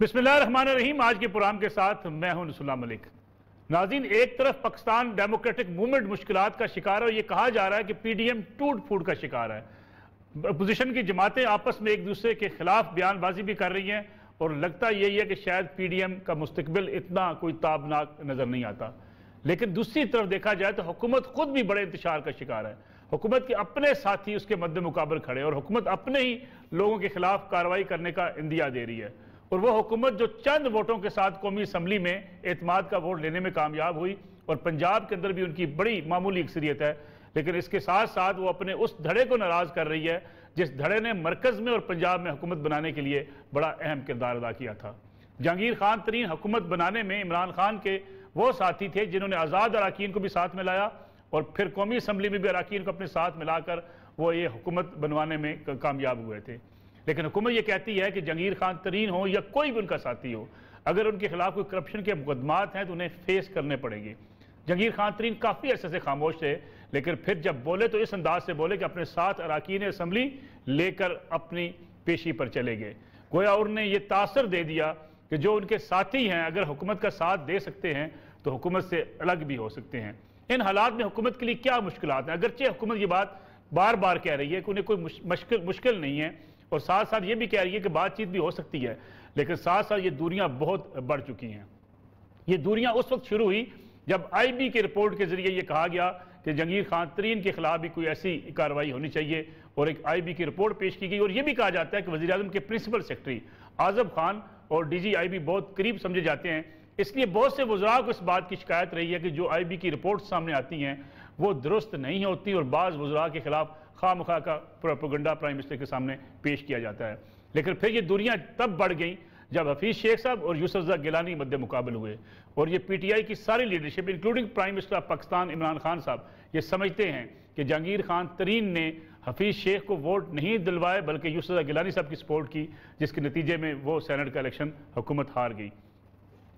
बिस्मिल्लाहिर्रहमानिर्रहीम। आज के प्रोग्राम के साथ मैं हूं नसरुल्लाह मलिक। नाज़रीन, एक तरफ पाकिस्तान डेमोक्रेटिक मूवमेंट मुश्किलात का शिकार है और ये कहा जा रहा है कि पीडीएम टूट फूट का शिकार है। अपोजिशन की जमातें आपस में एक दूसरे के खिलाफ बयानबाजी भी कर रही हैं और लगता यही है कि शायद पीडीएम का मुस्तकबिल इतना कोई ताबनाक नजर नहीं आता। लेकिन दूसरी तरफ देखा जाए तो हुकूमत खुद भी बड़े इंतशार का शिकार है। हुकूमत के अपने साथी उसके मद्दे मुकाबल खड़े और हुकूमत अपने ही लोगों के खिलाफ कार्रवाई करने का इंदिया दे रही है। और वो हुकूमत जो चंद वोटों के साथ कौमी असम्बली में एतमाद का वोट लेने में कामयाब हुई और पंजाब के अंदर भी उनकी बड़ी मामूली अक्सरियत है, लेकिन इसके साथ साथ वो अपने उस धड़े को नाराज कर रही है जिस धड़े ने मरकज में और पंजाब में हुकूमत बनाने के लिए बड़ा अहम किरदार अदा किया था। जहांगीर खान तरीन हुकूमत बनाने में इमरान खान के वो साथी थे जिन्होंने आज़ाद अराकीन को भी साथ में लाया और फिर कौमी असम्बली में भी अराकीन को अपने साथ मिलाकर वो ये हुकूमत बनवाने में कामयाब हुए थे। लेकिन हुकूमत ये कहती है कि जहांगीर खान तरीन हो या कोई भी उनका साथी हो, अगर उनके खिलाफ कोई करप्शन के मुकदमात हैं तो उन्हें फेस करने पड़ेंगे। जहांगीर खान तरीन काफ़ी अरसे से खामोश थे, लेकिन फिर जब बोले तो इस अंदाज से बोले कि अपने साथ अराकीन असम्बली लेकर अपनी पेशी पर चले गए। गोया उन्होंने ये तासर दे दिया कि जो उनके साथी हैं अगर हुकूमत का साथ दे सकते हैं तो हुकूमत से अलग भी हो सकते हैं। इन हालात में हुकूमत के लिए क्या मुश्किलात हैं? अगरचे हुकूमत ये बात बार बार कह रही है कि उन्हें कोई मुश्किल नहीं है और साथ साथ ये भी कह रही है कि बातचीत भी हो सकती है, लेकिन साथ साथ ये दूरियां बहुत बढ़ चुकी हैं। ये दूरियां उस वक्त शुरू हुई जब आईबी की रिपोर्ट के जरिए ये कहा गया कि जहांगीर खान तरीन के खिलाफ भी कोई ऐसी कार्रवाई होनी चाहिए और एक आईबी की रिपोर्ट पेश की गई और ये भी कहा जाता है कि वज़ीर आज़म के प्रिंसिपल सेक्रेटरी आज़म खान और डीजी आईबी बहुत करीब समझे जाते हैं। इसलिए बहुत से वज़रा को इस बात की शिकायत रही है कि जो आईबी की रिपोर्ट सामने आती हैं वो दुरुस्त नहीं होती और बाज़ वज़रा के खिलाफ खामखा का प्रोपेगेंडा प्राइम मिनिस्टर के सामने पेश किया जाता है। लेकिन फिर ये दूरियां तब बढ़ गई जब हफीज़ शेख साहब और यूसुफ गिलानी मद्दे मुकाबल हुए और ये पीटीआई की सारी leadership including prime minister of Pakistan Imran Khan साहब ये समझते हैं कि जहांगीर खान तरीन ने हफीज़ शेख को वोट नहीं दिलवाए बल्कि यूसुफ गिलानी साहब की सपोर्ट की, जिसके नतीजे में वो सेनेट का इलेक्शन हुकूमत हार गई।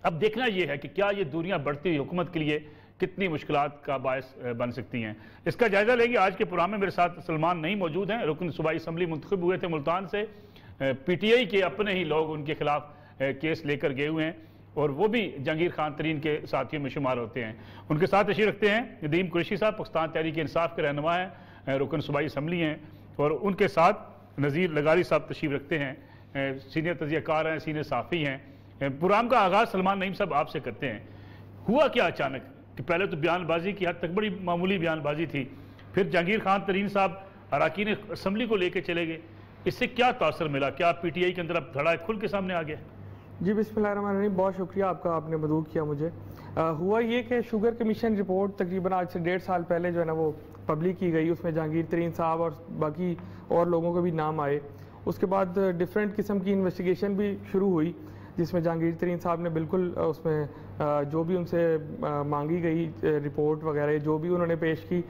अब देखना यह है कि क्या ये दूरियां बढ़ती हुई हुकूमत के लिए कितनी मुश्किलात का बायस बन सकती हैं। इसका जायजा लेंगे। आज के प्रोग्राम में मेरे साथ सलमान नहीं मौजूद हैं, रुकन सूबाई असम्बली मुंतखब हुए थे मुल्तान से। पीटीआई के अपने ही लोग उनके खिलाफ केस लेकर गए हुए हैं और वो भी जहांगीर खान तरीन के साथियों में शुमार होते हैं। उनके साथ तशरीफ रखते हैं नदीम कुरैशी साहब, पाकिस्तान तहरीक इंसाफ के रहनुमा हैं, रुकन सूबाई असम्बली हैं, और उनके साथ नज़ीर लगारी साहब तशरीफ रखते हैं, सीनियर तजियाकार हैं, सीनियर साफ़ी हैं। प्रोग्राम का आगाज़ सलमान नईम साहब आपसे करते हैं। हुआ क्या अचानक कि पहले तो बयानबाजी की हद तक बड़ी मामूली बयानबाजी थी, फिर जहांगीर खान तरीन साहब अराकीन असम्बली को लेकर चले गए, इससे क्या तासर मिला? क्या पीटीआई के अंदर अब धड़ा खुल के सामने आ गया? जी बिस्मिल्लाहिर्रहमानिर्रहीम, बहुत शुक्रिया आपका, आपने मदऊ किया मुझे। हुआ ये कि शुगर कमीशन रिपोर्ट तकरीबन आज से 1.5 साल पहले जो है ना वो पब्लिक की गई। उसमें जहांगीर तरीन साहब और बाकी और लोगों के भी नाम आए। उसके बाद डिफरेंट किस्म की इन्वेस्टिगेशन भी शुरू हुई जिसमें जहांगीर तरीन साहब ने बिल्कुल उसमें जो भी उनसे मांगी गई रिपोर्ट वगैरह जो भी उन्होंने पेश की।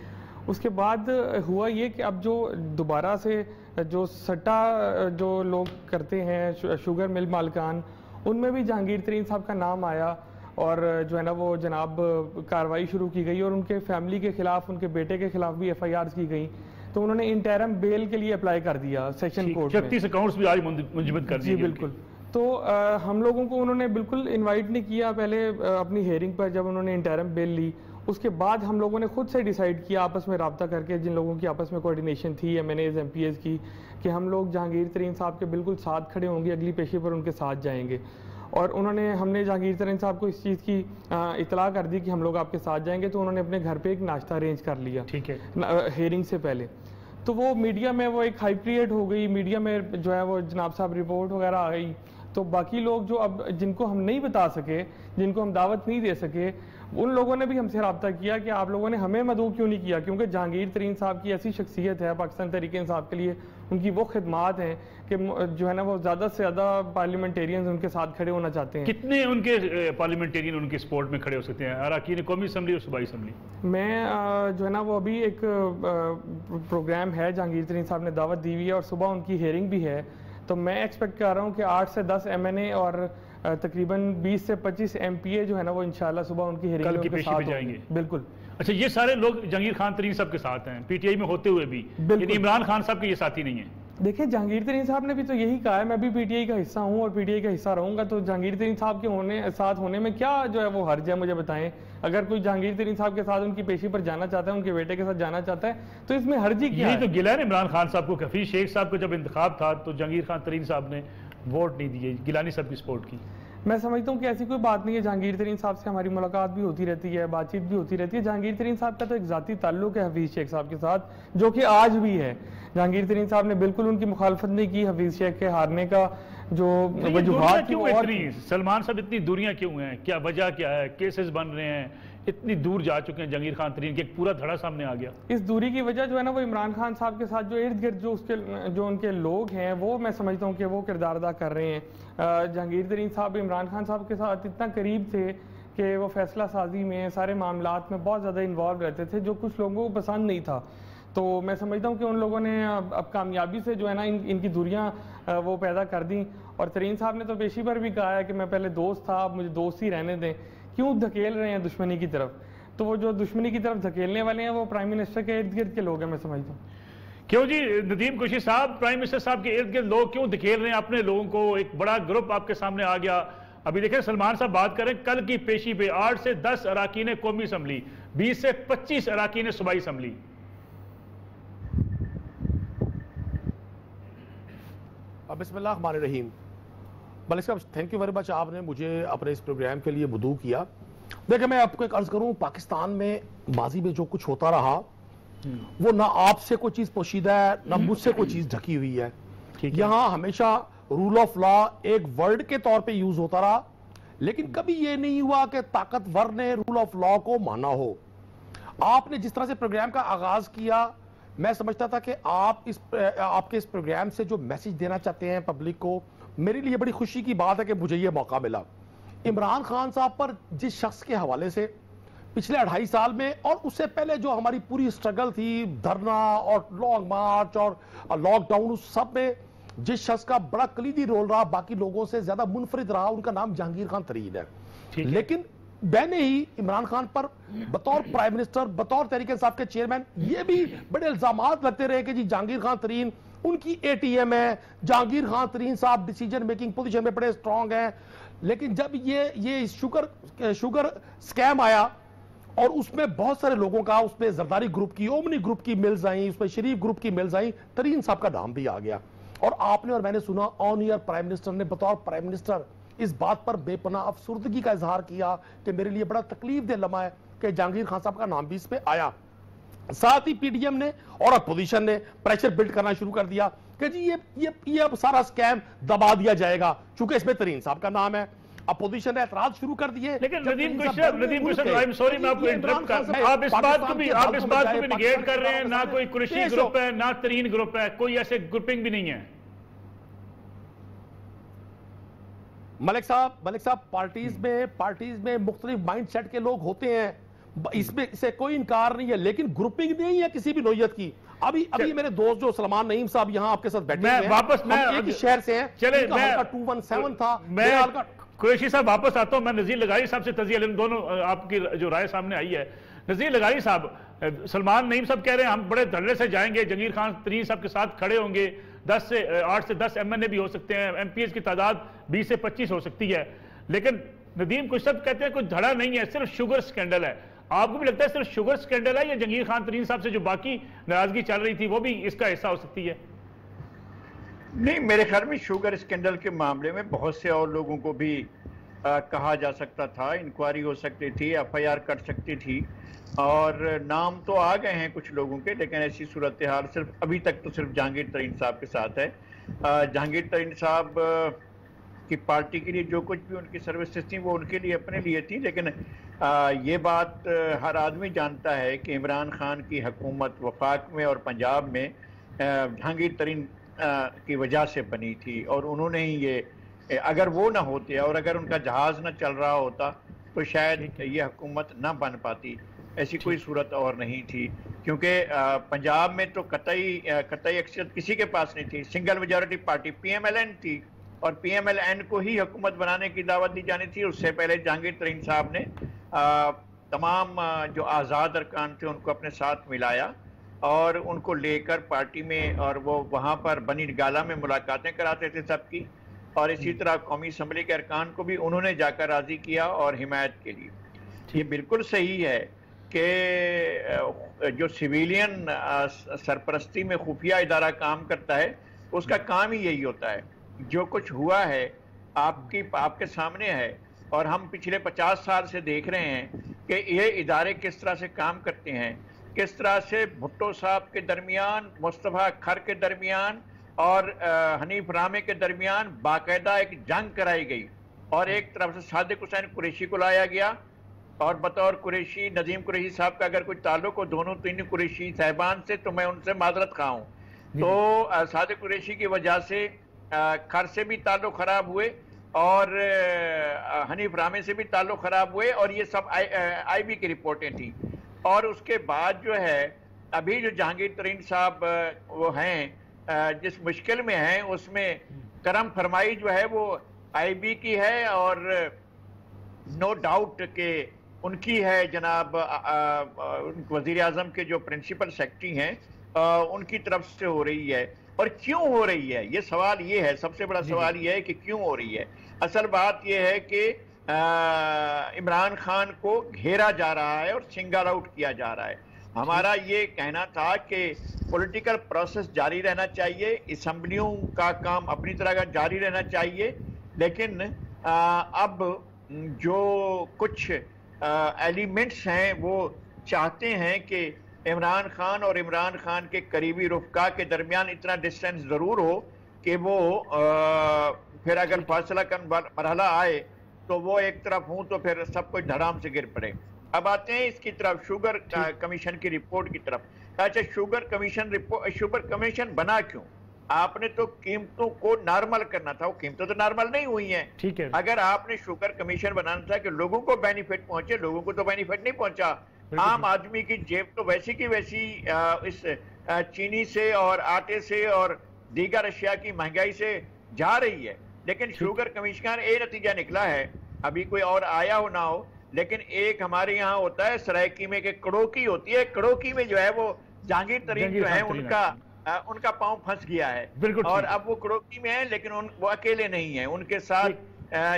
उसके बाद हुआ ये कि अब जो दोबारा से जो सट्टा जो लोग करते हैं शुगर मिल मालिकान, उनमें भी जहांगीर तरीन साहब का नाम आया और जो है ना वो जनाब कार्रवाई शुरू की गई और उनके फैमिली के खिलाफ, उनके बेटे के खिलाफ भी FIRs की गई। तो उन्होंने इंटरम बेल के लिए अप्लाई कर दिया सेशन कोर्ट में। 36 अकाउंट्स भी आज मुंजमद कर दिए। जी बिल्कुल। तो हम लोगों को उन्होंने बिल्कुल इनवाइट नहीं किया पहले अपनी हेयरिंग पर। जब उन्होंने इंटरम बेल ली उसके बाद हम लोगों ने खुद से डिसाइड किया आपस में रब्ता करके, जिन लोगों की आपस में कोऑर्डिनेशन थी MNAs MPs की, कि हम लोग जहांगीर तरीन साहब के बिल्कुल साथ खड़े होंगे, अगली पेशी पर उनके साथ जाएंगे। और हमने जहांगीर तरीन साहब को इस चीज़ की इतला कर दी कि हम लोग आपके साथ जाएंगे। तो उन्होंने अपने घर पे एक नाश्ता अरेंज कर लिया, ठीक है, हेयरिंग से पहले। तो वो मीडिया में वो एक हाई क्रिएट हो गई, मीडिया में जो है वो जनाब साहब रिपोर्ट वगैरह आ गई। तो बाकी लोग जो अब जिनको हम नहीं बता सके, जिनको हम दावत नहीं दे सके, उन लोगों ने भी हमसे रब्ता किया कि आप लोगों ने हमें मदऊ क्यों नहीं किया, क्योंकि जहांगीर तरीन साहब की ऐसी शख्सियत है पाकिस्तान तहरीक इंसाफ के लिए, उनकी वो खिदमात हैं कि जो है ना वो ज़्यादा से ज़्यादा पार्लियामेंटेरियन उनके साथ खड़े होना चाहते हैं। कितने उनके पार्लियामेंटेरियन उनके सपोर्ट में खड़े हो सकते हैं अराकीन कौमी असम्बली और सूबाई असम्बली? मैं जो है ना वो अभी एक प्रोग्राम है जहांगीर तरीन साहब ने दावत दी हुई है और सुबह उनकी हेयरिंग भी है। तो मैं एक्सपेक्ट कर रहा हूँ कि 8 से 10 MNA और तकरीबन 20 से 25 MPA जो है ना वो इंशाल्लाह सुबह उनकी हेयरिंग की पेशी पे जाएंगे। बिल्कुल। अच्छा, ये सारे लोग जहांगीर खान तरीन साहब के साथ हैं पीटीआई में होते हुए भी, यानी इमरान खान साहब के ये साथी नहीं है? देखिए, जहांगीर तरीन साहब ने भी तो यही कहा है, मैं भी पीटीआई का हिस्सा हूं और पीटीआई का हिस्सा रहूंगा, तो जहांगीर तरीन साहब के साथ होने में क्या जो है वो हर्ज है, मुझे बताएं। अगर कोई जहांगीर तरीन साहब के साथ उनकी पेशी पर जाना चाहता है, उनके बेटे के साथ जाना चाहता है, तो इसमें हर्जी क्या है? तो गिला है इमरान खान साहब को, हफीज शेख साहब को जब इंतखाब था तो जहांगीर खान तरीन साहब ने वोट नहीं दिए, गिलानी साहब की सपोर्ट की। मैं समझता हूँ कि ऐसी कोई बात नहीं है। जहांगीर तरीन साहब से हमारी मुलाकात भी होती रहती है, बातचीत भी होती रहती है। जहांगीर तरीन साहब का तो एक ज़ाती ताल्लुक है हफीज़ शेख साहब के साथ, जो कि आज भी है। जहांगीर तरीन साहब ने बिल्कुल उनकी मुखालफत नहीं की हफीज़ शेख के हारने का जो वजूहात थी। सलमान साहब इतनी दूरियां क्यों हैं, क्या वजह क्या है? केसेस बन रहे हैं, इतनी दूर जा चुके हैं जहांगीर खान तरीन के, एक पूरा धड़ा सामने आ गया। इस दूरी की वजह जो है ना, वो इमरान खान साहब के साथ जो इर्द गिर्द जो उनके लोग हैं, वो मैं समझता हूँ कि वो किरदार अदा कर रहे हैं। जहांगीर तरीन साहब इमरान खान साहब के साथ इतना करीब थे कि वो फैसला साजी में, सारे मामलात में बहुत ज़्यादा इन्वॉल्व रहते थे, जो कुछ लोगों को पसंद नहीं था। तो मैं समझता हूँ कि उन लोगों ने अब कामयाबी से जो है ना इनकी दूरियाँ वो पैदा कर दी। और तरीन साहब ने तो पेशी पर भी कहा है कि मैं पहले दोस्त था, अब मुझे दोस्त ही रहने दें। क्यों धकेल रहे हैं दुश्मनी की तरफ? तो वो जो दुश्मनी की तरफ धकेलने वाले हैं वो प्राइम मिनिस्टर के इर्द गिर्द के लोग हैं, मैं समझता हूँ। क्यों जी नदीम कुरैशी साहब, प्राइम मिनिस्टर साहब के इर्द गिर्द लोग क्यों धकेल रहे हैं अपने लोगों को? एक बड़ा ग्रुप आपके सामने आ गया। अभी देखें, सलमान साहब बात करें, कल की पेशी पे 8 से 10 अराकीन कौमी असम्बली, 20 से 25 अराकीन सूबाई असम्बली। बिस्मिल्लाहिर्रहमानिर्रहीम। मलिक साहब, थैंक यू वेरी मच, आपने मुझे अपने इस प्रोग्राम के लिए मदऊ किया। देखिए, मैं आपको एक अर्ज करूं, पाकिस्तान में माजी में जो कुछ होता रहा वो ना आपसे कोई चीज पोशीदा है, ना मुझसे कोई चीज ढकी हुई है। यहां हमेशा रूल ऑफ लॉ एक वर्ड के तौर पे यूज होता रहा, लेकिन कभी ये नहीं हुआ कि ताकतवर ने रूल ऑफ लॉ को माना हो। आपने जिस तरह से प्रोग्राम का आगाज किया, मैं समझता था कि आपके इस प्रोग्राम से जो मैसेज देना चाहते हैं पब्लिक को, मेरे लिए बड़ी खुशी की बात है कि मुझे ये मौका मिला। इमरान खान साहब पर जिस शख्स के हवाले से पिछले 2.5 साल में और उससे पहले जो हमारी पूरी स्ट्रगल थी, धरना और लॉन्ग मार्च और लॉकडाउन, उस सब में जिस शख्स का बड़ा कलीदी रोल रहा, बाकी लोगों से ज्यादा मुनफरिद रहा, उनका नाम जहांगीर खान तरीन है। लेकिन मैंने ही इमरान खान पर बतौर प्राइम मिनिस्टर, बतौर तहरीक इंसाफ के चेयरमैन, ये भी बड़े इल्जामात लगते रहे कि जी जहांगीर खान तरीन उनकी एटीएम है, जहांगीर खान तरीन साहब डिसीजन मेकिंग पोजीशन में बड़े स्ट्रांग हैं। लेकिन जब ये शुगर स्कैम आया और उसमें बहुत सारे लोगों का, उसमें जरदारी ग्रुप की, ओमनी ग्रुप की मिल्स आई, उसमें शरीफ ग्रुप की मिल्स आई, तरीन साहब का नाम भी आ गया। और आपने और मैंने सुना ऑन ईयर प्राइम मिनिस्टर ने बतौर प्राइम मिनिस्टर इस बात पर बेपनाह अफसुर्दगी का इजहार किया कि मेरे लिए बड़ा तकलीफ दे लम्हा है कि जहांगीर खान साहब का नाम भी इस पे आया। साथ ही पीडीएम ने और अपोजिशन ने प्रेशर बिल्ड करना शुरू कर दिया कि जी ये अब सारा स्कैम दबा दिया जाएगा, चूंकि इसमें तरीन साहब का नाम है। अपोजिशन ने एतराज शुरू कर दिए। लेकिन Nadeem Qureshi, I am sorry, मैं आपको इंटरप्ट कर, आप इस बात को भी निगेट कर रहे हैं। ना कोई कुरैशी ग्रुप है, ना तरीन ग्रुप है, कोई ऐसे ग्रुपिंग भी नहीं है। मलिक साहब, पार्टीज में मुख्तलिफ माइंड सेट के लोग होते हैं, इसमें से कोई इनकार नहीं है, लेकिन ग्रुपिंग नहीं है किसी भी नौयत की। अभी मेरे दोस्त जो सलमान नईम साहब यहाँ आपके साथ बैठे हैं, हम एक ही शहर से हैं, चले 217 था। मैं कुरैशी साहब वापस आता हूं, मैं नजीर लगारी साहब से तजिया लेने, दोनों आपकी जो राय सामने आई है। नजीर लगारी साहब, सलमान नईम साहब कह रहे हैं हम बड़े धड़ल्ले से जाएंगे, जहांगीर खान तरीन साहब के साथ खड़े होंगे, 8 से 10 एमएनए भी हो सकते हैं, एमपीएस की तादाद 20 से 25 हो सकती है। लेकिन नदीम कुछ सब कहते हैं कोई धड़ा नहीं है, सिर्फ शुगर स्कैंडल है। आपको भी लगता है सिर्फ शुगर स्कैंडल है, या जहांगीर खान तरीन साहब से जो बाकी नाराजगी चल रही थी वो भी इसका हिस्सा हो सकती है? नहीं, मेरे ख्याल में शुगर स्कैंडल के मामले में बहुत से और लोगों को भी कहा जा सकता था, इंक्वायरी हो सकती थी, एफआईआर कट सकती थी, और नाम तो आ गए हैं कुछ लोगों के, लेकिन ऐसी सूरत हाल सिर्फ अभी तक तो सिर्फ जहांगीर तरीन साहब के साथ है। जहांगीर तरीन साहब की पार्टी के लिए जो कुछ भी उनकी सर्विसेज थी वो उनके लिए, अपने लिए थी, लेकिन ये बात हर आदमी जानता है कि इमरान खान की हुकूमत वफाक में और पंजाब में जहांगीर तरीन की वजह से बनी थी, और उन्होंने ही ये, अगर वो ना होते और अगर उनका जहाज़ ना चल रहा होता तो शायद ये हुकूमत ना बन पाती। ऐसी कोई सूरत और नहीं थी, क्योंकि पंजाब में तो कतई अक्सरियत किसी के पास नहीं थी। सिंगल मेजॉरिटी पार्टी पीएमएलएन थी, और पीएमएलएन को ही हुकूमत बनाने की दावत दी जानी थी। उससे पहले जहांगीर तरीन साहब ने तमाम जो आज़ाद अरकान थे उनको अपने साथ मिलाया, और उनको लेकर पार्टी में, और वो वहाँ पर बनी गाला में मुलाकातें कराते थे सबकी, और इसी तरह कौमी असम्बली के अरकान को भी उन्होंने जाकर राज़ी किया और हिमायत के लिए। ये बिल्कुल सही है कि जो सिविलियन सरपरस्ती में खुफिया इदारा काम करता है उसका काम ही यही होता है। जो कुछ हुआ है आपके सामने है, और हम पिछले 50 साल से देख रहे हैं कि ये इदारे किस तरह से काम करते हैं, किस तरह से भुट्टो साहब के दरमियान, मुस्तफ़ा खर के दरमियान और हनीफ रामे के दरमियान बाकायदा एक जंग कराई गई, और एक तरफ से सादिक हुसैन कुरैशी को लाया गया, और बतौर कुरैशी नजीम कुरैशी साहब का अगर कोई ताल्लुक हो दोनों तीन कुरैशी साहिबान से, तो मैं उनसे माजरत खाऊं। तो सादिक कुरैशी की वजह से खर से भी ताल्लुक खराब हुए और हनीफ रामे से भी ताल्लुक खराब हुए, और ये सब IB की रिपोर्टें थी। और उसके बाद जो है अभी जो जहांगीर तरीन साहब वो हैं जिस मुश्किल में हैं, उसमें करम फरमाई जो है वो IB की है, और नो डाउट के उनकी है। जनाब वजीर आजम के जो प्रिंसिपल सेक्रेटरी हैं उनकी तरफ से हो रही है। और क्यों हो रही है, ये सवाल ये है, सबसे बड़ा सवाल ये है कि क्यों हो रही है। असल बात ये है कि इमरान खान को घेरा जा रहा है और सिंगल आउट किया जा रहा है। हमारा ये कहना था कि पॉलिटिकल प्रोसेस जारी रहना चाहिए, असम्बलियों का काम अपनी तरह का जारी रहना चाहिए, लेकिन अब जो कुछ एलिमेंट्स हैं वो चाहते हैं कि इमरान खान और इमरान खान के करीबी रुफ़का के दरमियान इतना डिस्टेंस ज़रूर हो कि वो फिर अगर फासला का मरहला आए तो वो एक तरफ हूँ तो फिर सब कुछ धड़ाम से गिर पड़े। अब आते हैं इसकी तरफ, शुगर कमीशन की रिपोर्ट की तरफ। अच्छा, शुगर कमीशन बना क्यों? आपने तो कीमतों को नॉर्मल करना था, वो कीमतें तो नॉर्मल नहीं हुई हैं। ठीक है, अगर आपने शुगर कमीशन बनाना था कि लोगों को बेनिफिट पहुंचे, लोगों को तो बेनिफिट नहीं पहुंचा। आम आदमी की जेब तो वैसी की वैसी इस चीनी से और आटे से और दीगर अशिया की महंगाई से जा रही है। लेकिन शुगर कमीशन ये नतीजा निकला है, अभी कोई और आया हो ना हो, लेकिन एक हमारे यहाँ होता है सरायकीमे के कड़ोकी होती है, कड़ोकी में जो है वो जहांगीर तरीन जो है उनका पांव फंस गया है, और अब वो कड़ोकी में है, लेकिन वो अकेले नहीं है। उनके साथ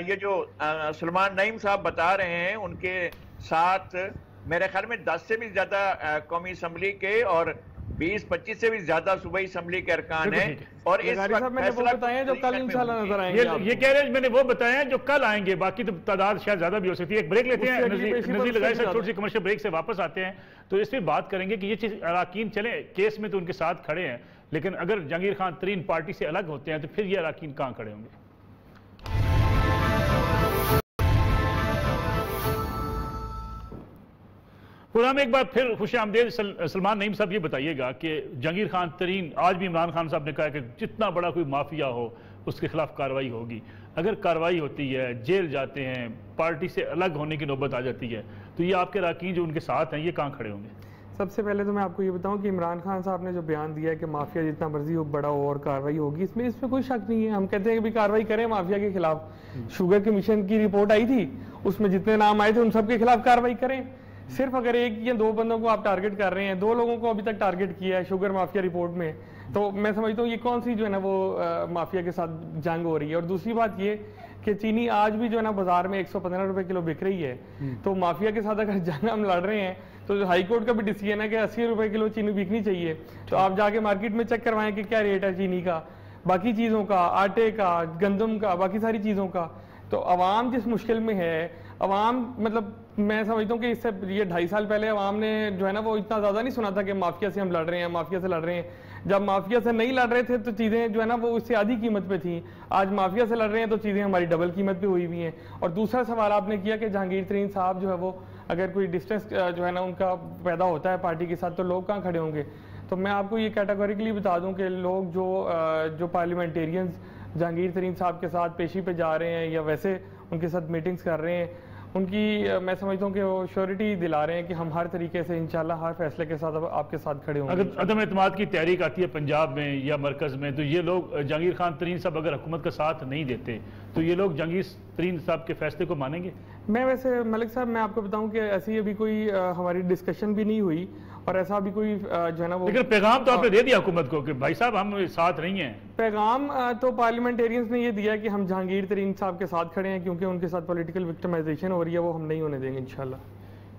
ये जो सलमान नईम साहब बता रहे हैं, उनके साथ मेरे ख्याल में 10 से भी ज्यादा कौमी असम्बली के और 20-25 से भी ज्यादा सूबाई असम्बली के अरकान हैं। और इस वक्त फैसला जो कल इंशाल्लाह नजर आएंगे, ये कह रहे हैं, मैंने वो बताया जो कल आएंगे, बाकी तो तादाद शायद ज्यादा भी हो सकती है। एक ब्रेक लेते हैं, नज़ीर लगाए साहब, छोटी सी कमर्शियल ब्रेक से वापस आते हैं तो इस पर बात करेंगे कि ये चीज अराकीन चले, केस में तो उनके साथ खड़े हैं, लेकिन अगर जहांगीर खान तरीन पार्टी से अलग होते हैं तो फिर ये अराकीन कहाँ खड़े होंगे। प्रोग्राम एक बार फिर खुश आमदेद। सलमान नईम साहब, ये बताइएगा कि जहांगीर खान तरीन, आज भी इमरान खान साहब ने कहा कि जितना बड़ा कोई माफिया हो उसके खिलाफ कार्रवाई होगी। अगर कार्रवाई होती है, जेल जाते हैं, पार्टी से अलग होने की नौबत आ जाती है, तो ये आपके अरकान जो उनके साथ हैं ये कहाँ खड़े होंगे? सबसे पहले तो मैं आपको ये बताऊं कि इमरान खान साहब ने जो बयान दिया है कि माफिया जितना मर्जी हो बड़ा हो और कार्रवाई होगी, इसमें कोई शक नहीं है। हम कहते हैं कि भी कार्रवाई करें माफिया के खिलाफ। शुगर कमीशन की रिपोर्ट आई थी, उसमें जितने नाम आए थे उन सब के खिलाफ कार्रवाई करें। सिर्फ अगर एक या दो बंदों को आप टारगेट कर रहे हैं, 2 लोगों को अभी तक टारगेट किया है शुगर माफिया रिपोर्ट में, तो मैं समझता हूँ ये कौन सी जो है ना वो माफिया के साथ जंग हो रही है। और दूसरी बात ये कि चीनी आज भी जो है ना बाजार में 115 रुपए किलो बिक रही है, तो माफिया के साथ अगर जंग हम लड़ रहे हैं तो हाई कोर्ट का भी डिसीजन है कि 80 रुपए किलो चीनी बिकनी चाहिए। तो आप जाके मार्केट में चेक करवाएं कि क्या रेट है चीनी का, बाकी चीज़ों का, आटे का, गंदम का, बाकी सारी चीज़ों का। तो अवाम जिस मुश्किल में है, अवाम मतलब मैं समझता हूँ कि इससे ये 2.5 साल पहले अवाम ने जो है ना वो इतना ज़्यादा नहीं सुना था कि माफिया से हम लड़ रहे हैं, माफिया से लड़ रहे हैं। जब माफिया से नहीं लड़ रहे थे तो चीज़ें जो है ना वो उससे आधी कीमत पे थी। आज माफिया से लड़ रहे हैं तो चीज़ें हमारी डबल कीमत पे हुई हुई हैं। और दूसरा सवाल आपने किया कि जहांगीर तरीन साहब जो है वो अगर कोई डिस्टेंस जो है ना उनका पैदा होता है पार्टी के साथ, तो लोग कहाँ खड़े होंगे? तो मैं आपको ये कैटेगोरिकली बता दूँ कि लोग जो पार्लियामेंटेरियंस जहांगीर तरीन साहब के साथ पेशी पे जा रहे हैं या वैसे उनके साथ मीटिंग्स कर रहे हैं, उनकी मैं समझता हूँ कि वो श्योरिटी दिला रहे हैं कि हम हर तरीके से इंशाल्लाह हर फैसले के साथ आपके साथ खड़े होंगे। अगर अदम एतमाद की तहरीक आती है पंजाब में या मरकज़ में, तो ये लोग जहांगीर खान तरीन साहब अगर हुकूमत का साथ नहीं देते तो ये लोग जहांगीर तरीन साहब के फैसले को मानेंगे? मैं वैसे मलिक साहब मैं आपको बताऊं कि ऐसी अभी कोई हमारी डिस्कशन भी नहीं हुई और ऐसा भी कोई जो है ना वो, लेकिन पैगाम तो आपने दे दिया हुकूमत को कि भाई साहब हम साथ नहीं हैं। पैगाम तो पार्लियामेंटेरियंस ने ये दिया कि हम जहांगीर तरीन साहब के साथ खड़े हैं क्योंकि उनके साथ पॉलिटिकल विक्टिमाइजेशन हो रही है, वो हम नहीं होने देंगे इंशाल्लाह।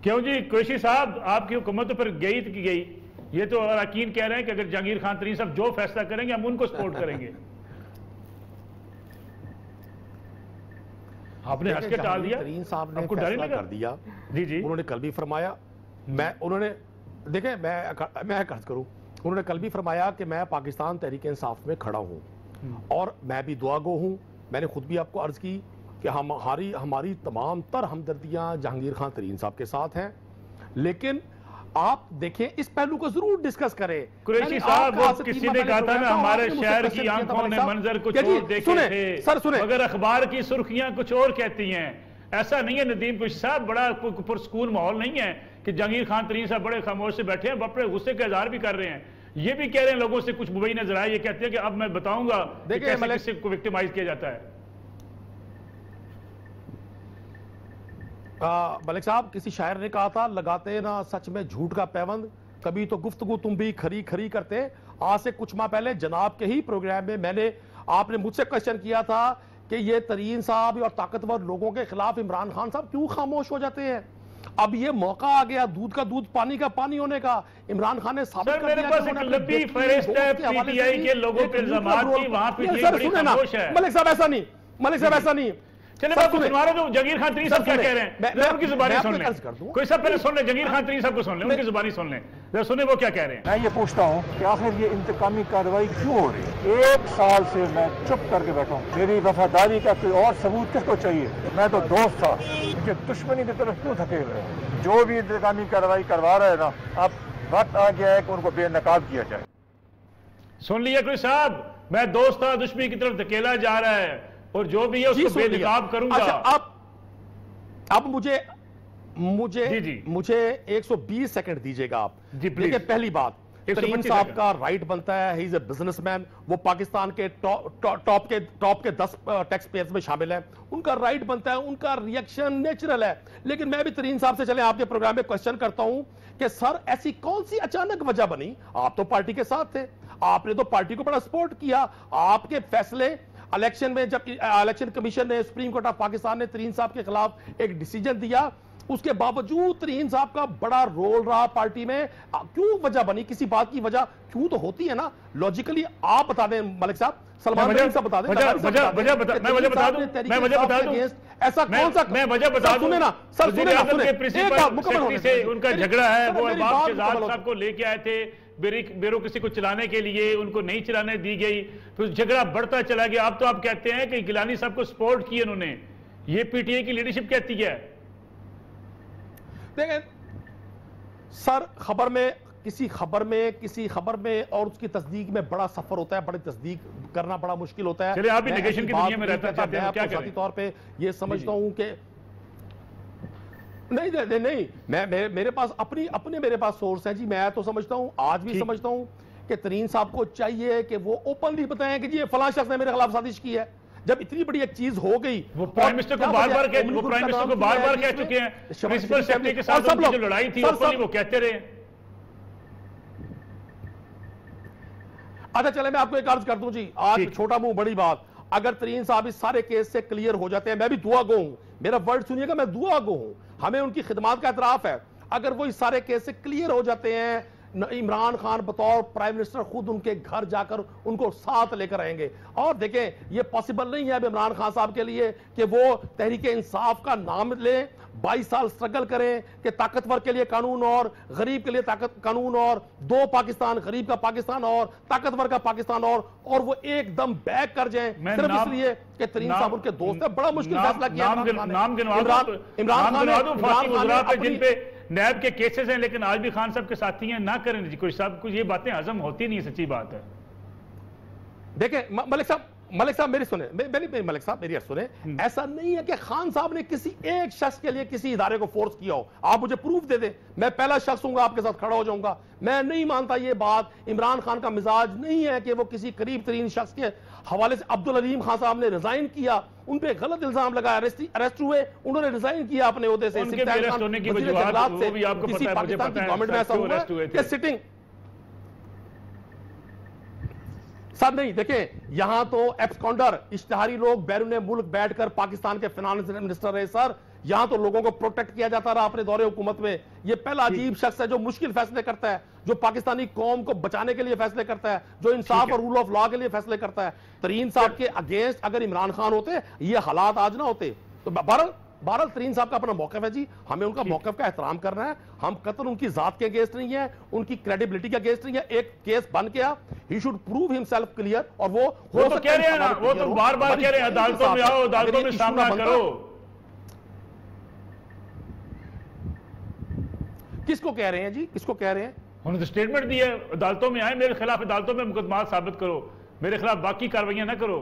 क्यों जी कुरैशी साहब, आपकी हुकूमत तो फिर गई की गई। ये तो अरकान कह रहे हैं कि अगर जहांगीर खान तरीन साहब जो फैसला करेंगे हम उनको सपोर्ट करेंगे। आपने हंस के टाल दिया। तरीन साहब ने आपको डर फैसला लगा? कर दिया। जी जी, उन्होंने कल भी फरमाया, उन्होंने देखें मैं कर्ज करूं, उन्होंने कल भी फरमाया कि मैं पाकिस्तान तहरीक इंसाफ में खड़ा हूं और मैं भी दुआ गो हूं। मैंने खुद भी आपको अर्ज की कि हमारी तमाम तर हमदर्दियां जहांगीर खान तरीन साहब के साथ हैं, लेकिन आप देखें इस पहलू को जरूर डिस्कस करें। कुरैशी साहब, वो किसी ने कहा था ना हमारे शहर की आंखों ने मंजर कुछ और देखे थे, सर सुने, मगर अखबार की सुर्खियां कुछ और कहती हैं। ऐसा नहीं है नदीम कुरैशी साहब, बड़ा पुरस्कून माहौल नहीं है कि जहांगीर खान तरीन साहब बड़े खामोश से बैठे हैं, बड़े गुस्से का इजहार भी कर रहे हैं। ये भी कह रहे हैं लोगों से कुछ मुबई नजर आए, ये कहते हैं कि अब मैं बताऊंगा कि कैसे किसी को विक्टिमाइज किया जाता है। मलिक साहब, किसी शायर ने कहा था, लगाते ना सच में झूठ का पैबंद, कभी तो गुफ्तगू तुम भी खरी खरी करते। आज से कुछ माह पहले जनाब के ही प्रोग्राम में आपने मुझसे क्वेश्चन किया था कि ये तरीन साहब और ताकतवर लोगों के खिलाफ इमरान खान साहब क्यों खामोश हो जाते हैं। अब ये मौका आ गया दूध का दूध पानी का पानी होने का। इमरान खान ने साबित कर दिया। मेरे पास एक लंबी फहरिस्त है पीटीआई के लोगों पे इल्जामात की, वहां पीटीआई बड़ी खामोश है। मलिक साहब ऐसा नहीं, मलिक साहब ऐसा नहीं। चलिए बात सुनवा रहे हो, जहांगीर खान तरीन साहब क्या कह रहे हैं, मैं उनकी जुबानी सुन लें। कोई सब पहले सुन ले, जहांगीर खान तरीन साहब को सुन ले, उनकी जुबानी सुन लें, जरा सुने वो क्या कह रहे हैं। मैं ये पूछता हूँ कि आखिर ये इंतकामी कार्रवाई क्यों हो रही है? 1 साल से मैं चुप करके बैठा हूँ। मेरी वफादारी का कोई और सबूत किसको चाहिए? मैं तो दोस्त था, मुझे दुश्मनी की तरफ क्यों धकेल रहे हैं? जो भी इंतकामी कार्रवाई करवा रहे हैं ना, अब वक्त आ गया है कि उनको बेनकाब किया जाए। सुन लिया कोई साहब, मैं दोस्त था, दुश्मनी की तरफ धकेला जा रहा है और जो भी है उसको बेनकाब करूंगा। अच्छा, अब मुझे जी। 120 सेकंड दीजिएगा आप जी प्लीज। देखिए, पहली बात, तरीन साहब का राइट बनता है, ही इज ए बिजनेसमैन, वो पाकिस्तान के टॉप के 10 टैक्स पेयर्स में शामिल है, उनका राइट बनता है, उनका रिएक्शन नेचुरल है। लेकिन मैं भी तरीन साहब से चले आपके प्रोग्राम में क्वेश्चन करता हूं कि सर ऐसी कौन सी अचानक वजह बनी? आप तो पार्टी के साथ थे, आपने तो पार्टी को बड़ा सपोर्ट किया, आपके फैसले इलेक्शन में, जब इलेक्शन कमीशन ने, सुप्रीम कोर्ट ऑफ पाकिस्तान ने तरीन साहब के खिलाफ एक डिसीजन दिया, उसके बावजूद तरीन साहब का बड़ा रोल रहा पार्टी में। क्यों वजह बनी? किसी बात की वजह क्यों तो होती है ना लॉजिकली। आप बता दें मलिक साहब, सलमान तरीन साहब बता दें। मैं वजह बता दूं, ऐसा कौन सा, मैं वजह बता दूं। सुने ना सर, सुने ना, सुने से उनका झगड़ा है, वो अहबाब शहजाद साहब को लेके आए थे ब्यूरोक्रेसी को चलाने के लिए, उनको नहीं चलाने दी गई, फिर झगड़ा बढ़ता चला गया। अब तो आप कहते हैं कि गिलानी साहब को सपोर्ट किया उन्होंने, ये पीटीआई की लीडरशिप कहती है। देखें सर, किसी खबर में और उसकी तस्दीक में बड़ा सफर होता है, बड़ी तस्दीक करना बड़ा मुश्किल होता है। चलिए, आप भी नेगेशन की दुनिया में रहते हैं, मैं क्या जाती तौर पे ये समझता हूं कि नहीं, मेरे पास सोर्स है जी। मैं तो समझता हूं, आज भी समझता हूं कि तरीन साहब को चाहिए कि वो ओपनली बताएं कि जी फलां शख्स ने मेरे खिलाफ साजिश की है। जब इतनी बड़ी एक चीज हो गई, वो प्राइम मिनिस्टर को बार-बार कह चुके हैं, प्रिंसिपल सेक्रेटरी के साथ उनकी जो लड़ाई थी ओपनली वो कहते रहे। अच्छा चले, मैं आपको एक अर्ज कर दूं जी, आज छोटा मुंह बड़ी बात। अगर तरीन साहब इस सारे केस से क्लियर हो जाते हैं, मैं भी दुआ गो हूं, मेरा वर्ड सुनिएगा, मैं दुआ गो हूं, हमें उनकी खिदमत का एतराफ है। अगर वो इस सारे केस से क्लियर हो जाते हैं, इमरान खान बतौर प्राइम मिनिस्टर खुद उनके घर जाकर उनको साथ लेकर आएंगे। और देखें, ये पॉसिबल नहीं है अब इमरान खान साहब के लिए कि वो तहरीक इंसाफ का नाम लें, 22 साल स्ट्रगल करें कि ताकतवर के लिए कानून और गरीब के लिए कानून, और 2 पाकिस्तान, गरीब का पाकिस्तान और ताकतवर का पाकिस्तान, और वो एकदम बैक कर जाएं सिर्फ इसलिए कि तरीन साहब उनके दोस्त है। बड़ा मुश्किल फैसला किया इमरान खान जिन पे नैब के केसेस हैं, लेकिन आज भी खान साहब के साथी हैं। ना करें जी कोई साहब, कुछ ये बातें हजम होती नहीं, सच्ची बात है। देखें मलिक साहब, मलिक साहब मेरी सुने, मेरी मलिक साहब मेरी सुने, ऐसा नहीं है कि खान साहब ने किसी एक शख्स के लिए किसी इदारे को फोर्स किया हो। आप मुझे प्रूफ दे दें, मैं पहला शख्स हूंगा आपके साथ खड़ा हो जाऊंगा। मैं नहीं मानता ये बात, इमरान खान का मिजाज नहीं है कि वो किसी करीब तरीन शख्स के हवाले से। अब्दुल अलीम खान साहब ने रिजाइन किया, उन पे गलत इल्जाम लगाया, अरेस्ट हुए, उन्होंने रिजाइन किया अपने ओहदे से। किसी पाकिस्तान की गवर्नमेंट में ऐसा हुआ कि सिटिंग सब नहीं। देखें यहां तो एब्सकॉन्डर इश्तिहारी लोग बैरून मुल्क बैठकर पाकिस्तान के फाइनेंस मिनिस्टर रहे सर, यहां तो लोगों को प्रोटेक्ट किया जाता रहा अपने दौरे हुकूमत में। ये पहला अजीब शख्स है जो मुश्किल फैसले करता है, जो पाकिस्तानी कौम को बचाने के लिए फैसले करता है, जो इंसाफ और रूल ऑफ लॉ के लिए फैसले करता है। तरीन साहब के अगेंस्ट अगर इमरान खान होते, ये हालात आज ना होते। तो बहरहाल तरीन साहब का अपना मौक़िफ़ है जी, हमें उनका मौक़िफ़ का एहतराम करना है। हम कतन उनकी जात के अगेंस्ट नहीं है, उनकी क्रेडिबिलिटी के अगेंस्ट नहीं है। एक केस बन गया, he should prove himself clear, और वो तो कह रहे हैं ना, वो तो बार-बार कह रहे हैं अदालतों में आओ, अदालतों में सामना करो। किसको कह रहे हैं जी, किसको कह रहे हैं? उन्होंने तो स्टेटमेंट दी है, अदालतों में आए, मेरे खिलाफ अदालतों में मुकदमा साबित करो, मेरे खिलाफ बाकी कार्रवाइयां ना करो।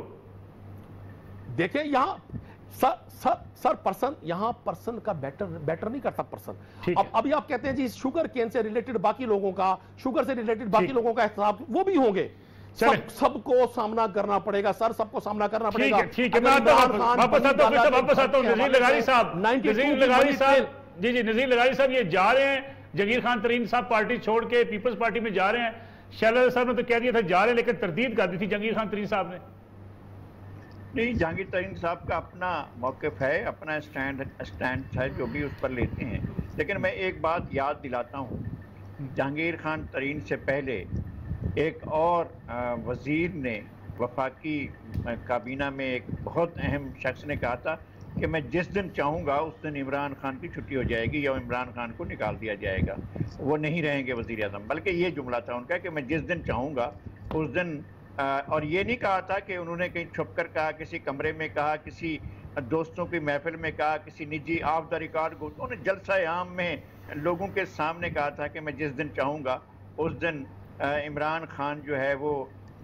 देखिए यहां सर पर्सन, यहां पर्सन का बेटर नहीं करता पर्सन। अब अभी आप कहते हैं जी शुगर केन से रिलेटेड बाकी लोगों का, शुगर से रिलेटेड बाकी लोगों का एहतसाब वो भी होंगे। सबको सामना करना पड़ेगा सर, सबको सामना करना पड़ेगा। ठीक है, मैं वापस आता हूं नज़ीर लगारी साहब। जी नज़ीर लगारी साहब, ये जा रहे हैं जहांगीर खान तरीन साहब पार्टी छोड़ के पीपल्स पार्टी में जा रहे हैं। शैलजा साहब ने तो कह दिया था जा रहे हैं, लेकिन तरदीद कर दी थी जहांगीर खान तरीन साहब ने। नहीं, जहांगीर तरीन साहब का अपना मौक़िफ़ है, अपना स्टैंड है जो भी उस पर लेते हैं। लेकिन मैं एक बात याद दिलाता हूँ, जहांगीर खान तरीन से पहले एक और वज़ीर ने वफाकी काबीना में एक बहुत अहम शख्स ने कहा था कि मैं जिस दिन चाहूँगा उस दिन इमरान खान की छुट्टी हो जाएगी या इमरान खान को निकाल दिया जाएगा, वो नहीं रहेंगे वज़ीर आज़म। बल्कि ये जुमला था उनका कि मैं जिस दिन चाहूँगा उस दिन, और ये नहीं कहा था कि उन्होंने कहीं छुप कर कहा, किसी कमरे में कहा, किसी दोस्तों की महफिल में कहा, किसी निजी ऑफ द रिकॉर्ड को। उन्होंने जलसा आम में लोगों के सामने कहा था कि मैं जिस दिन चाहूँगा उस दिन इमरान खान जो है वो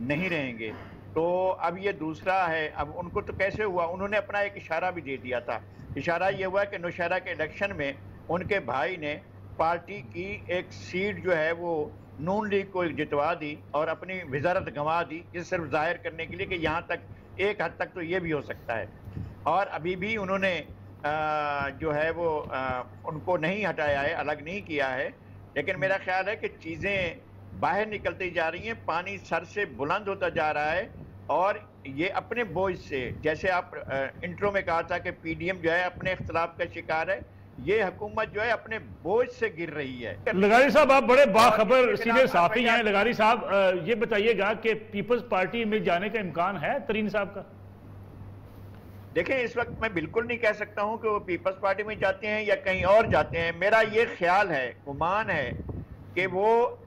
नहीं रहेंगे। तो अब ये दूसरा है, अब उनको तो कैसे हुआ, उन्होंने अपना एक इशारा भी दे दिया था। इशारा ये हुआ कि नौशहरा के इलेक्शन में उनके भाई ने पार्टी की एक सीट जो है वो नून लीग को जितवा दी और अपनी वजारत गंवा दी, ये सिर्फ जाहिर करने के लिए कि यहाँ तक एक हद तक तो ये भी हो सकता है। और अभी भी उन्होंने जो है वो उनको नहीं हटाया है, अलग नहीं किया है। लेकिन मेरा ख्याल है कि चीज़ें बाहर निकलती जा रही हैं, पानी सर से बुलंद होता जा रहा है। और ये अपने बोझ से, जैसे आप इंट्रो में कहा था कि पीडीएम जो है अपने इख्तलाफ का शिकार है, ये हुकूमत जो है अपने बोझ से गिर रही है। लगारी साहब, आप बड़े बाखबर सीनियर साफी हैं। लगारी साहब ये बताइएगा कि पीपल्स पार्टी में जाने का इम्कान है तरीन साहब का? देखें, इस वक्त मैं बिल्कुल नहीं कह सकता हूं कि वो पीपल्स पार्टी में जाते हैं या कहीं और जाते हैं। मेरा ये ख्याल है, गुमान है कि वो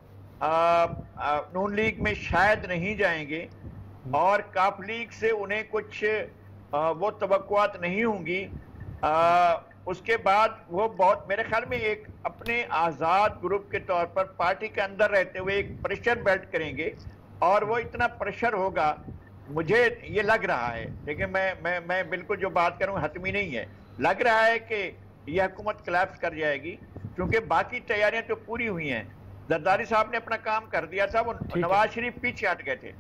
नून लीग में शायद नहीं जाएंगे और काफ लीग से उन्हें कुछ वो तवक्कुआत नहीं होंगी। उसके बाद वो बहुत मेरे ख्याल में एक अपने आज़ाद ग्रुप के तौर पर पार्टी के अंदर रहते हुए एक प्रेशर बिल्ड करेंगे और वो इतना प्रेशर होगा, मुझे ये लग रहा है। लेकिन मैं बिल्कुल जो बात करूं हतमी नहीं है, लग रहा है कि यह हुकूमत कोलैप्स कर जाएगी क्योंकि बाकी तैयारियां तो पूरी हुई हैं। जरदारी साहब ने अपना काम कर दिया था, वो नवाज शरीफ पीछे हट गए थे,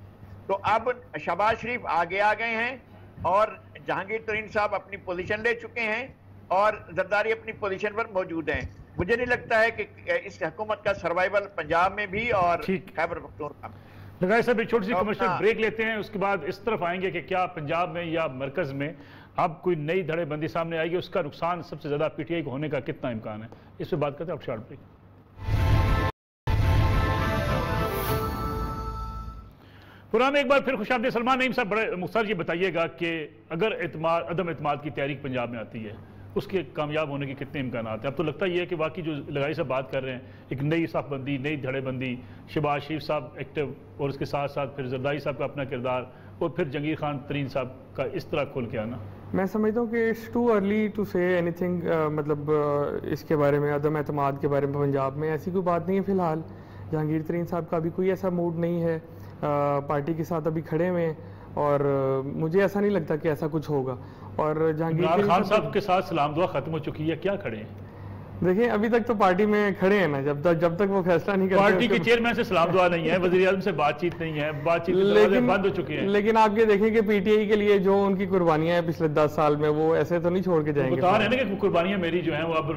तो अब शहबाज शरीफ आगे आ गए हैं और जहांगीर तरीन साहब अपनी पोजीशन ले चुके हैं और जरदारी अपनी पोजीशन पर मौजूद हैं। मुझे नहीं लगता है कि इस हुकूमत का सर्वाइवल पंजाब में भी और खैबर पख्तूनख्वा में। लगाए साहब एक छोटी सी कमर्शियल ब्रेक लेते हैं, उसके बाद इस तरफ आएंगे कि क्या पंजाब में या मरकज में अब कोई नई धड़ेबंदी सामने आएगी, उसका नुकसान सबसे ज्यादा पीटीआई को होने का कितना इम्कान है, इस पर बात करते हैं। Short break. पुराने एक बार फिर खुशामदीद। सलमान नईम साहब, बड़े मुख्तार जी बताइएगा कि अगर अदम एतमाद की तहरीक पंजाब में आती है, उसके कामयाब होने के कितने इम्कान हैं? अब तो लगता ही है कि बाकी जो लगाई साहब बात कर रहे हैं, एक नई साफबंदी, नई धड़ेबंदी, शहबाज शरीफ साहब एक्टिव और उसके साथ साथ फिर जरदारी साहब का अपना किरदार और फिर जहांगीर खान तरीन साहब का इस तरह खोल के आना, मैं समझता हूँ कि it's too early to say anything. मतलब इसके बारे में, अदम एतमाद के बारे में पंजाब में ऐसी कोई बात नहीं है फ़िलहाल। जहांगीर तरीन साहब का अभी कोई ऐसा मूड नहीं है, पार्टी के साथ अभी खड़े हुए हैं और मुझे ऐसा नहीं लगता कि ऐसा कुछ होगा। और जहांगीर इमरान खान साहब के साथ सलाम दुआ खत्म हो चुकी है, क्या खड़े हैं? देखिए अभी तक तो पार्टी में खड़े हैं ना, जब तक वो फैसला नहीं करते पार्टी के चेयरमैन से सलाम दुआ नहीं है, वज़ीर आज़म से बातचीत नहीं है, बातचीत बंद हो चुकी है। लेकिन आप ये देखें कि पीटीआई के लिए जो उनकी कुर्बानियां हैं पिछले 10 साल में, वो ऐसे तो नहीं छोड़ के जाएंगे। बता रहे हैं ना कि कुर्बानियां मेरी जो हैं वो अब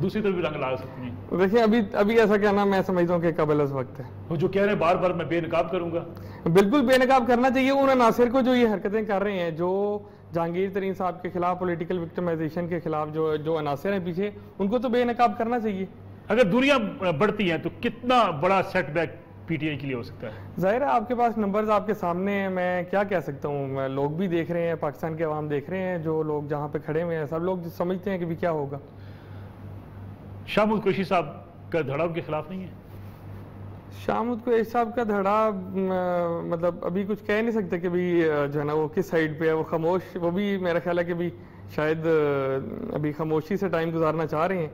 दूसरी तरफ भी रंग ला सकती हैं। देखिए अभी ऐसा कहना मैं समझता हूँ कि काबिल वक्त है। वो जो कह रहे हैं बार बार मैं बेनकाब करूंगा, बिल्कुल बेनकाब करना चाहिए। उन अनासिर को जो ये हरकतें कर रहे हैं, जो जहांगीर तरीन साहब के खिलाफ, पॉलिटिकल विक्टिमाइजेशन के खिलाफ जो अनासिर हैं पीछे, उनको तो बेनकाब करना चाहिए। अगर दूरियां बढ़ती हैं तो कितना बड़ा सेटबैक पीटीआई के लिए हो सकता है? जाहिर है आपके पास नंबर्स आपके सामने हैं, मैं क्या कह सकता हूँ। लोग भी देख रहे हैं, पाकिस्तान के अवाम देख रहे हैं, जो लोग जहाँ पे खड़े हुए हैं सब लोग समझते हैं कि भी क्या होगा। शामुल कुरैशी साहब का धड़ा उनके खिलाफ नहीं है? शामुल कुरैशी साहब का धड़ा मतलब अभी कुछ कह नहीं सकते कि भी जो है ना वो किस साइड पे है। वो खामोश, वो भी मेरा ख्याल है कि भी शायद अभी खामोशी से टाइम गुजारना चाह रहे हैं।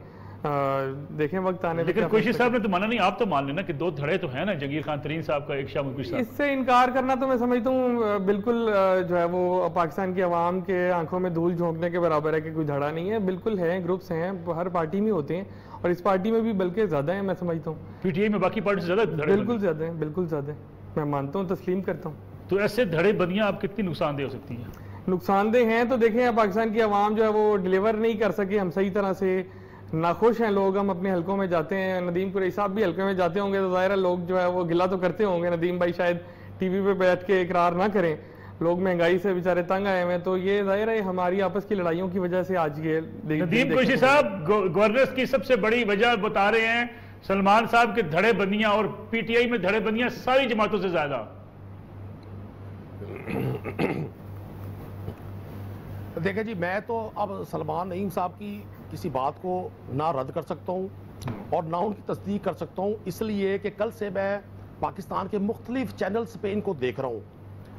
देखें वक्त आने। लेकिन कुरैशी साहब ने तो माना नहीं, आप तो मान लेना कि 2 धड़े तो है ना, जहांगीर खान तरीन साहब का, एक शामुल कुरैशी साहब। इससे इनकार करना तो मैं समझता हूँ बिल्कुल जो है वो पाकिस्तान की आवाम के आंखों में धूल झोंकने के बराबर है कि कोई धड़ा नहीं है। बिल्कुल है, ग्रुप्स हैं, हर पार्टी में होते हैं और इस पार्टी में भी बल्कि ज्यादा है, मैं समझता हूँ। पीटीआई में बाकी पार्टी से ज्यादा धड़े? बिल्कुल ज्यादा है, बिल्कुल ज्यादा है, मैं मानता हूँ, तस्लीम करता हूँ। तो ऐसे धड़े बंदियां आप कितनी नुकसानदेह हो सकती हैं? नुकसानदेह हैं तो देखें, पाकिस्तान की आवाम जो है वो डिलीवर नहीं कर सके, हम सही तरह से नाखुश हैं लोग। हम अपने हलकों में जाते हैं, नदीम कुरैशी साहब भी हल्के में जाते होंगे, तो ज़ाहिर है लोग जो है वो गिला तो करते होंगे। नदीम भाई शायद टीवी पे बैठ के इकरार ना करें, लोग महंगाई से बेचारे तंग आए हैं, तो ये जाहिर है हमारी आपस की लड़ाइयों की वजह से आज ये नदीम कुरैशी साहब गवर्नेंस की सबसे बड़ी वजह बता रहे हैं सलमान साहब के धड़े बंदियां, और पीटीआई में धड़े बंदियां सारी जमातों से ज्यादा। देखिए जी, मैं तो अब सलमान नईम साहब की किसी बात को ना रद्द कर सकता हूँ और ना उनकी तस्दीक कर सकता हूँ, इसलिए कि कल से मैं पाकिस्तान के मुख्तलिफ चैनल्स पे इनको देख रहा हूँ।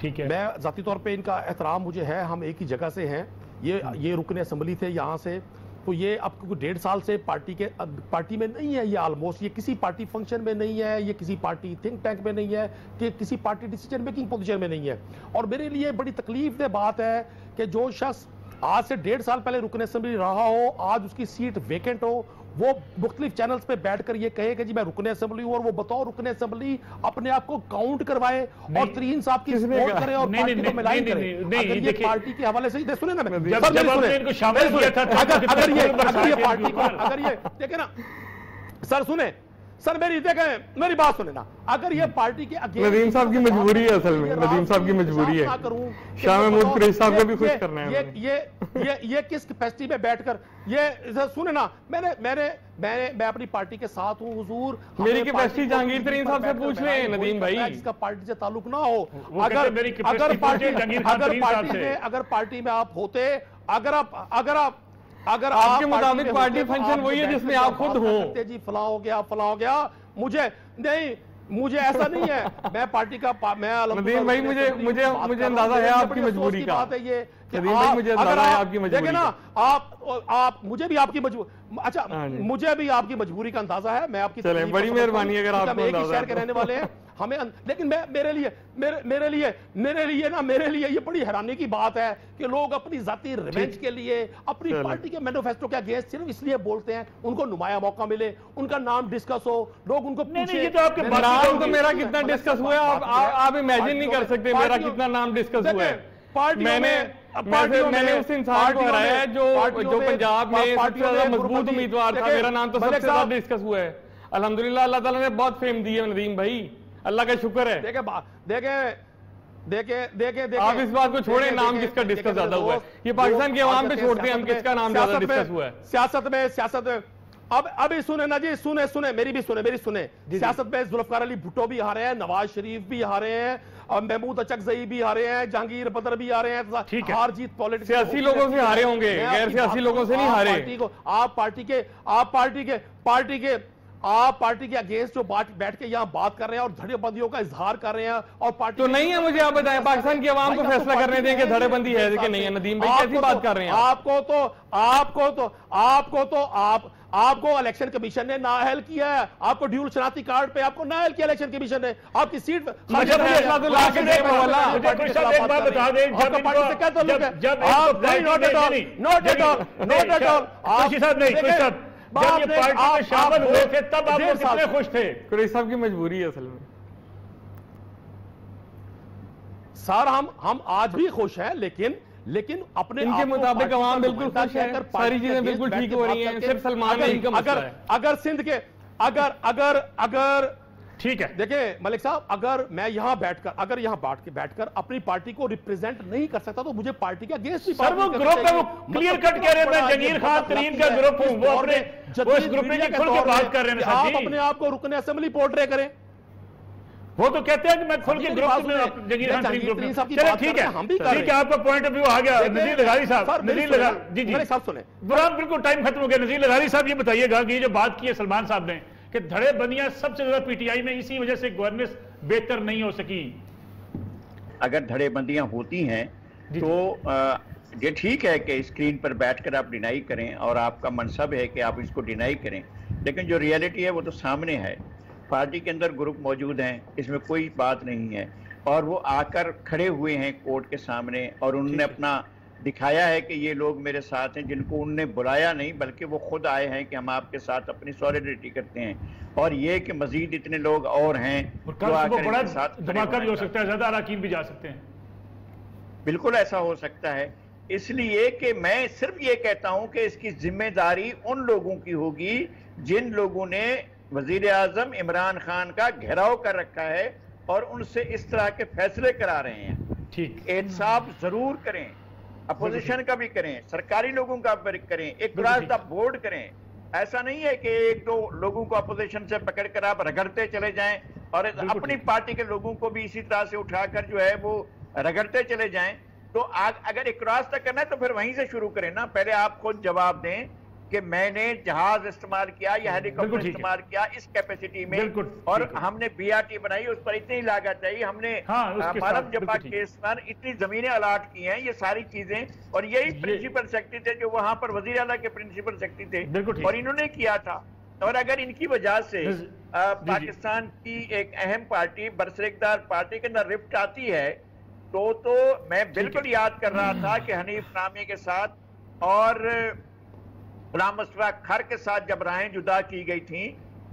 ठीक है, मैं ज़ाती तौर पे इनका एहतराम मुझे है, हम एक ही जगह से हैं, ये रुकन असम्बली थे यहाँ से, तो ये अब क्योंकि 1.5 साल से पार्टी में नहीं है, ये ऑलमोस्ट ये किसी पार्टी फंक्शन में नहीं है, ये किसी पार्टी थिंक टैंक में नहीं है, कि किसी पार्टी डिसीजन मेकिंग पोजीशन में नहीं है। और मेरे लिए बड़ी तकलीफ दह बात है कि जो शख्स आज से 1.5 साल पहले रुकन असम्बली रहा हो, आज उसकी सीट वेकेंट हो, वो मुख्तलिफ चैनल्स पे बैठकर ये कहे कि जी मैं रुकन असम्बली हूं, और वो बताओ रुकन असम्बली अपने आप को काउंट करवाए और तरीन साहब की सपोर्ट करे और पार्टी को मिलाई करे। अगर ये पार्टी के हवाले से सुने ना, अगर ये देखे ना सर, सुने सर, मेरी बात सुने ना, अगर ये पार्टी के नदीम साहब की मजबूरी है, असल में नदीम साहब की मजबूरी है, शाह महमूद कुरैशी साहब को भी खुश करना है। ये किस कैपेसिटी में बैठकर ये सुने ना, मैं अपनी पार्टी के साथ हूँ हुजूर, मेरी कैपेसिटी जहांगीर तरीन साहब से पूछ रहे हैं नदीम भाई, इसका पार्टी से ताल्लुक ना हो। अगर पार्टी में आप होते, अगर आपके मुताबिक पार्टी फंक्शन वही है जिसमें आप खुद हो जी, फला हो गया, मुझे ऐसा नहीं है, मैं पार्टी का नदीम भाई, मुझे अंदाजा है आपकी मजबूरी का। बात है ये नदीम भाई, मुझे अंदाजा है आपकी मजबूरी ना, आप मुझे भी आपकी मजबूरी, अच्छा मुझे भी आपकी मजबूरी का अंदाजा है। मैं आपकी बड़ी मेहरबानी अगर आप एक ही शहर के रहने वाले हैं हमें, लेकिन मेरे लिए ये बड़ी हैरानी की बात है कि लोग अपनी जाती रिवेंज के लिए अपनी पार्टी के मैनिफेस्टो के अगेंस्ट सिर्फ इसलिए बोलते हैं, उनको नुमाया मौका मिले, उनका नाम डिस्कस हो, लोग उनको पूछे। नाम तो मेरा कितना डिस्कस हुआ है आप इमेजिन नहीं कर सकते, मेरा कितना नाम डिस्कस हुआ है। मैंने उस इंसान को हराया है जो पंजाब में सबसे ज्यादा मजबूत उम्मीदवार था, मेरा नाम तो सबसे ज्यादा डिस्कस हुआ है। अल्हम्दुलिल्लाह, अल्लाह ताला ने बहुत फेम दी है नदीम भाई, अल्लाह का शुक्र है। देखे आप इस बात को छोड़े, नाम किसका डिस्कस ज्यादा हुआ है, ये पाकिस्तान के अवाम पे छोड़ते हैं हम, किसका नाम ज्यादा डिस्कस हुआ है। सियासत में अब सुने ना जी, सुने मेरी सुने। सियासत में जुल्फकार अली भुट्टो भी हारे हैं, नवाज शरीफ भी हारे हैं, और महमूद अचकजई भी हारे हैं, जहांगीर बदर भी हारे हैं। हार जीत पॉलिटिक्स सियासी लोगों से हारे होंगे, गैर सियासी लोगों से नहीं हारे। आप पार्टी के अगेंस्ट जो बैठ के यहाँ बात कर रहे हैं और धड़ेबंदियों का इजहार कर रहे हैं और पार्टी तो नहीं है, मुझे आप बताएं, पाकिस्तान की आवाम को फैसला करने दें कि धड़ेबंदी है कि नहीं है। नदीम भाई कैसी बात कर रहे हैं? आपको इलेक्शन कमीशन ने नाअहल किया है, आपको ड्यूल शनाख्ती कार्ड पे आपको नाअहल किया इलेक्शन कमीशन ने, आपकी सीट एक बात बता दें, जब ये पार्टी में शामिल हुए थे तब आप कितने खुश थे? कुरैशी साहब की मजबूरी है असल में। सर हम आज भी खुश हैं, लेकिन अपने इनके मुताबिक अवाम बिल्कुल खुश है, सारी चीजें बिल्कुल ठीक हो रही हैं, सिर्फ सलमान का इनका मसला है। अगर सिंध के अगर ठीक है, देखिए मलिक साहब, अगर मैं यहां बैठकर अपनी पार्टी को रिप्रेजेंट नहीं कर सकता तो मुझे पार्टी के अगेंस्ट भी सर वो ग्रुप है, वो क्लियर कट कह रहे हैं, मैं जंगीर खान तरीन का ग्रुप हूं, वो अपने उस ग्रुप में खुल के बात कर रहे हैं। आप अपने आप को रुकने असेंबली पोर्ट्रे करें, वो तो कहते हैं कि मैं खुल के ग्रुप में जंगीर खान तरीन ग्रुप में। चलिए ठीक है, ठीक है, आपका पॉइंट ऑफ व्यू आ गया। नजीर लगारी साहब, नजीर लगारी जी साहब सुने, बिल्कुल टाइम खत्म हो गया। नजीर लगारी साहब ये बताइएगा कि ये जो बात की है सलमान साहब ने कि धड़ेबंदियां सबसे ज्यादा पीटीआई में इसी वजह से गवर्नेंस बेहतर नहीं हो सकी। अगर धड़ेबंदियां होती हैं तो ये ठीक है कि स्क्रीन पर बैठकर आप डिनाई करें और आपका मनसब है कि आप इसको डिनाई करें, लेकिन जो रियलिटी है वो तो सामने है। पार्टी के अंदर ग्रुप मौजूद हैं, इसमें कोई बात नहीं है, और वो आकर खड़े हुए हैं कोर्ट के सामने और उन्होंने अपना दिखाया है कि ये लोग मेरे साथ हैं, जिनको उनने बुलाया नहीं बल्कि वो खुद आए हैं कि हम आपके साथ अपनी सॉलिडरिटी करते हैं, और ये कि मजीद इतने लोग और हैं जो आकर इनके साथ धमाका भी हो सकता है, ज्यादा अरकान भी जा सकते हैं। बिल्कुल ऐसा हो सकता है, इसलिए कि मैं सिर्फ ये कहता हूं कि इसकी जिम्मेदारी उन लोगों की होगी जिन लोगों ने वजीर आजम इमरान खान का घेराव कर रखा है और उनसे इस तरह के फैसले करा रहे हैं। ठीक, इंसाफ जरूर करें, अपोजिशन का भी करें, सरकारी लोगों का भी करें, एक क्रॉस द बोर्ड करें। ऐसा नहीं है कि एक दो लोगों को अपोजिशन से पकड़कर आप रगड़ते चले जाएं और अपनी पार्टी के लोगों को भी इसी तरह से उठाकर जो है वो रगड़ते चले जाएं। तो अगर एक क्रॉस तक करना है तो फिर वहीं से शुरू करें ना। पहले आप खुद जवाब दें कि मैंने जहाज इस्तेमाल किया या हेलीकॉप्टर इस्तेमाल किया इस कैपेसिटी में, और हमने बीआरटी बनाई, उस पर इतनी लागत आई, हमने मानव जबा केस पर इतनी जमीनें अलाट की हैं, ये सारी चीजें, और यही प्रिंसिपल सेक्रेटरी थे जो वहां पर वजीर आला के प्रिंसिपल सेक्रेटरी थे और इन्होंने किया था। और अगर इनकी वजह से पाकिस्तान की एक अहम पार्टी बरसरेकदार पार्टी के अंदर रिफ्ट आती है तो मैं बिल्कुल याद कर रहा था कि हनीफ नामी के साथ और गुलाम मुस्तफा खर के साथ जब राहें जुदा की गई थी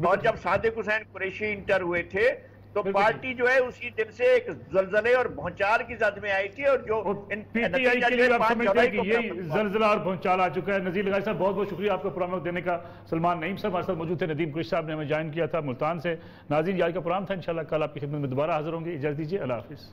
और जब सादिक हुसैन कुरैशी इंटर हुए थे तो पार्टी जो है उसी दिन से एक जलजले और भौचाल की जद में आई थी, और जो पीटीआई के लिए आप समझते हैं कि ये जलजला और भौचाल आ चुका है। नजीर लगारी साहब बहुत बहुत शुक्रिया आपको प्रोग्राम में देने का। सलमान नईम साहब हमारे साथ मौजूद थे, नदीम कुरैशी साहब ने हमें ज्वाइन किया था मुल्तान से। नाज़रीन, आज का प्रोग्राम था, इंशाल्लाह कल आपकी खिदमत में दोबारा हाजिर होंगे। इजाज़त दीजिए, अल्लाह हाफिज़।